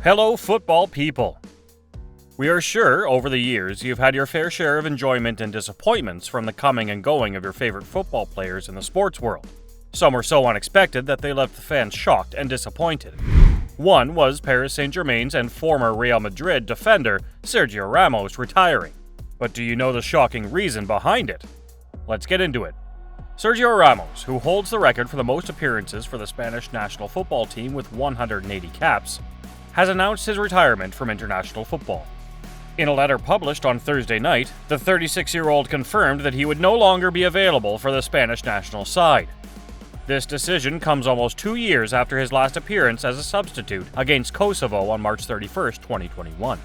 Hello, football people. We are sure, over the years, you've had your fair share of enjoyment and disappointments from the coming and going of your favorite football players in the sports world. Some were so unexpected that they left the fans shocked and disappointed. One was Paris Saint-Germain's and former Real Madrid defender Sergio Ramos retiring. But do you know the shocking reason behind it? Let's get into it. Sergio Ramos, who holds the record for the most appearances for the Spanish national football team with 180 caps, has announced his retirement from international football. In a letter published on Thursday night, the 36-year-old confirmed that he would no longer be available for the Spanish national side. This decision comes almost 2 years after his last appearance as a substitute against Kosovo on March 31, 2021.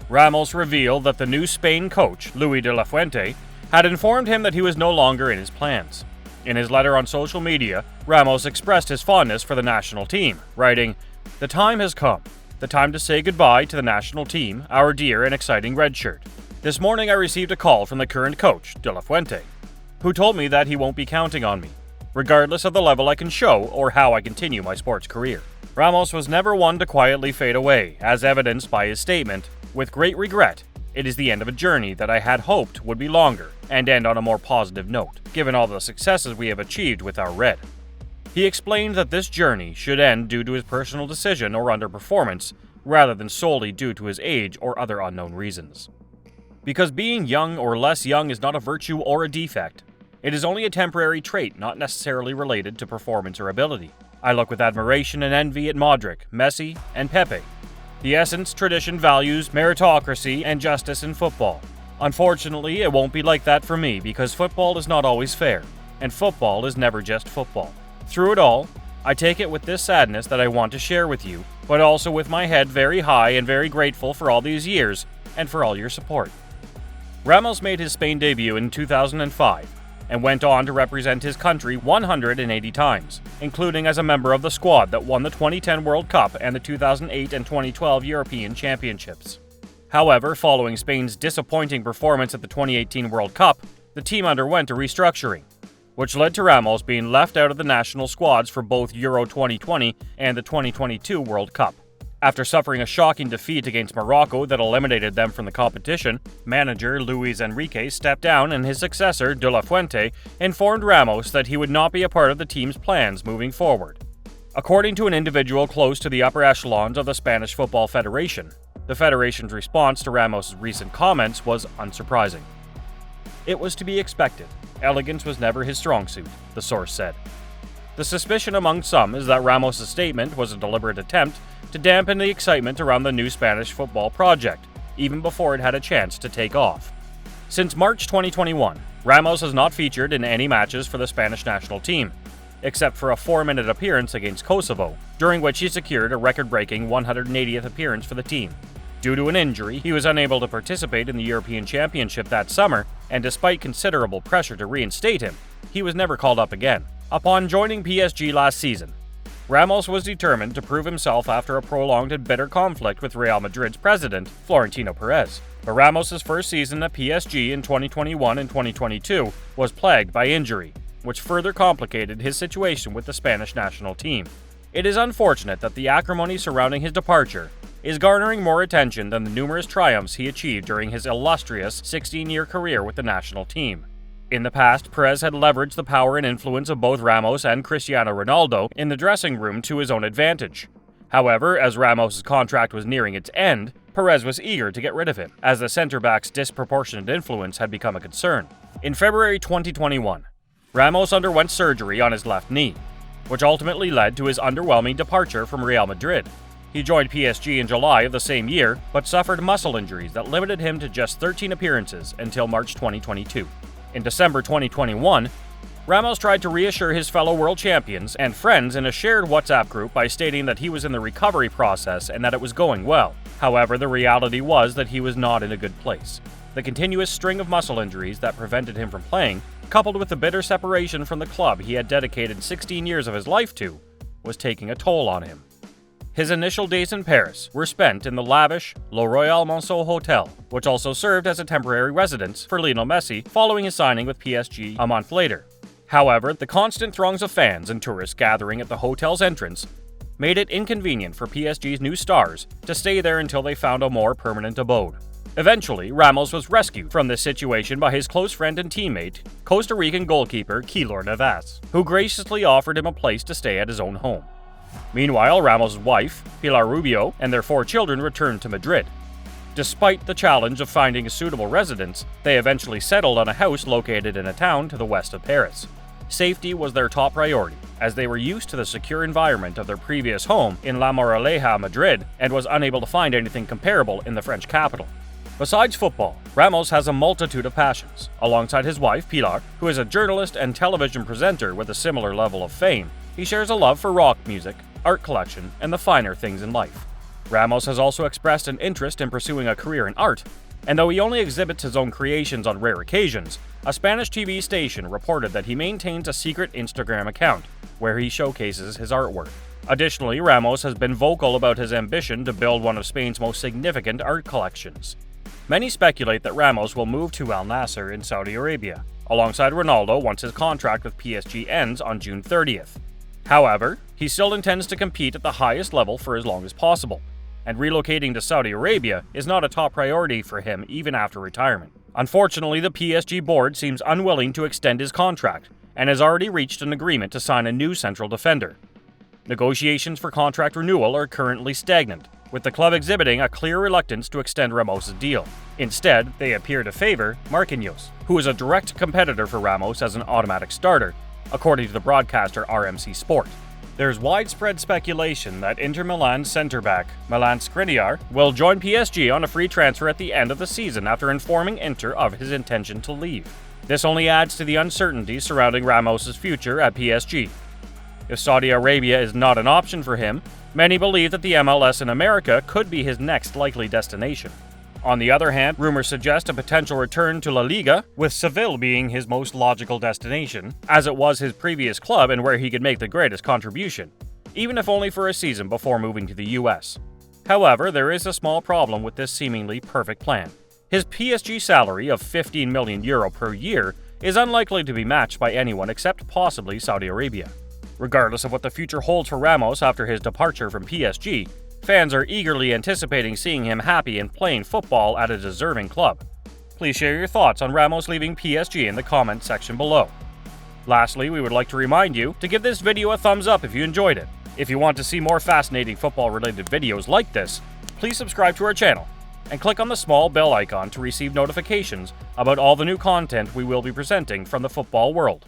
Ramos revealed that the new Spain coach, Luis de la Fuente, had informed him that he was no longer in his plans. In his letter on social media, Ramos expressed his fondness for the national team, writing, "The time has come. The time to say goodbye to the national team, our dear and exciting red shirt. This morning I received a call from the current coach, De La Fuente, who told me that he won't be counting on me, regardless of the level I can show or how I continue my sports career." Ramos was never one to quietly fade away, as evidenced by his statement, "With great regret, it is the end of a journey that I had hoped would be longer and end on a more positive note, given all the successes we have achieved with our red." He explained that this journey should end due to his personal decision or underperformance, rather than solely due to his age or other unknown reasons. Because being young or less young is not a virtue or a defect. It is only a temporary trait not necessarily related to performance or ability. I look with admiration and envy at Modric, Messi, and Pepe. The essence, tradition, values, meritocracy, and justice in football. Unfortunately, it won't be like that for me because football is not always fair, and football is never just football. Through it all, I take it with this sadness that I want to share with you, but also with my head very high and very grateful for all these years and for all your support. Ramos made his Spain debut in 2005 and went on to represent his country 180 times, including as a member of the squad that won the 2010 World Cup and the 2008 and 2012 European Championships. However, following Spain's disappointing performance at the 2018 World Cup, the team underwent a restructuring, which led to Ramos being left out of the national squads for both Euro 2020 and the 2022 World Cup. After suffering a shocking defeat against Morocco that eliminated them from the competition, manager Luis Enrique stepped down and his successor, De La Fuente, informed Ramos that he would not be a part of the team's plans moving forward. According to an individual close to the upper echelons of the Spanish Football Federation, the federation's response to Ramos' recent comments was unsurprising. It was to be expected. Elegance was never his strong suit, the source said. The suspicion among some is that Ramos' statement was a deliberate attempt to dampen the excitement around the new Spanish football project, even before it had a chance to take off. Since March 2021, Ramos has not featured in any matches for the Spanish national team, except for a 4-minute appearance against Kosovo, during which he secured a record-breaking 180th appearance for the team. Due to an injury, he was unable to participate in the European Championship that summer, and despite considerable pressure to reinstate him, he was never called up again. Upon joining PSG last season, Ramos was determined to prove himself after a prolonged and bitter conflict with Real Madrid's president, Florentino Perez. But Ramos' first season at PSG in 2021 and 2022 was plagued by injury, which further complicated his situation with the Spanish national team. It is unfortunate that the acrimony surrounding his departure is garnering more attention than the numerous triumphs he achieved during his illustrious 16-year career with the national team. In the past, Perez had leveraged the power and influence of both Ramos and Cristiano Ronaldo in the dressing room to his own advantage. However, as Ramos' contract was nearing its end, Perez was eager to get rid of him, as the centre-back's disproportionate influence had become a concern. In February 2021, Ramos underwent surgery on his left knee, which ultimately led to his underwhelming departure from Real Madrid. He joined PSG in July of the same year, but suffered muscle injuries that limited him to just 13 appearances until March 2022. In December 2021, Ramos tried to reassure his fellow world champions and friends in a shared WhatsApp group by stating that he was in the recovery process and that it was going well. However, the reality was that he was not in a good place. The continuous string of muscle injuries that prevented him from playing, coupled with the bitter separation from the club he had dedicated 16 years of his life to, was taking a toll on him. His initial days in Paris were spent in the lavish Le Royal Monceau Hotel, which also served as a temporary residence for Lionel Messi following his signing with PSG a month later. However, the constant throngs of fans and tourists gathering at the hotel's entrance made it inconvenient for PSG's new stars to stay there until they found a more permanent abode. Eventually, Ramos was rescued from this situation by his close friend and teammate, Costa Rican goalkeeper Keylor Navas, who graciously offered him a place to stay at his own home. Meanwhile, Ramos' wife, Pilar Rubio, and their 4 children returned to Madrid. Despite the challenge of finding a suitable residence, they eventually settled on a house located in a town to the west of Paris. Safety was their top priority, as they were used to the secure environment of their previous home in La Moraleja, Madrid, and was unable to find anything comparable in the French capital. Besides football, Ramos has a multitude of passions. Alongside his wife, Pilar, who is a journalist and television presenter with a similar level of fame, he shares a love for rock music, art collection, and the finer things in life. Ramos has also expressed an interest in pursuing a career in art, and though he only exhibits his own creations on rare occasions, a Spanish TV station reported that he maintains a secret Instagram account where he showcases his artwork. Additionally, Ramos has been vocal about his ambition to build one of Spain's most significant art collections. Many speculate that Ramos will move to Al Nassr in Saudi Arabia, alongside Ronaldo once his contract with PSG ends on June 30th. However, he still intends to compete at the highest level for as long as possible, and relocating to Saudi Arabia is not a top priority for him even after retirement. Unfortunately, the PSG board seems unwilling to extend his contract and has already reached an agreement to sign a new central defender. Negotiations for contract renewal are currently stagnant, with the club exhibiting a clear reluctance to extend Ramos' deal. Instead, they appear to favor Marquinhos, who is a direct competitor for Ramos as an automatic starter, according to the broadcaster RMC Sport. There's widespread speculation that Inter Milan centre-back Milan Skriniar will join PSG on a free transfer at the end of the season after informing Inter of his intention to leave. This only adds to the uncertainty surrounding Ramos' future at PSG. If Saudi Arabia is not an option for him, many believe that the MLS in America could be his next likely destination. On the other hand, rumors suggest a potential return to La Liga, with Seville being his most logical destination, as it was his previous club and where he could make the greatest contribution, even if only for a season before moving to the US. However, there is a small problem with this seemingly perfect plan. His PSG salary of €15 million per year is unlikely to be matched by anyone except possibly Saudi Arabia. Regardless of what the future holds for Ramos after his departure from PSG, fans are eagerly anticipating seeing him happy and playing football at a deserving club. Please share your thoughts on Ramos leaving PSG in the comment section below. Lastly, we would like to remind you to give this video a thumbs up if you enjoyed it. If you want to see more fascinating football-related videos like this, please subscribe to our channel and click on the small bell icon to receive notifications about all the new content we will be presenting from the football world.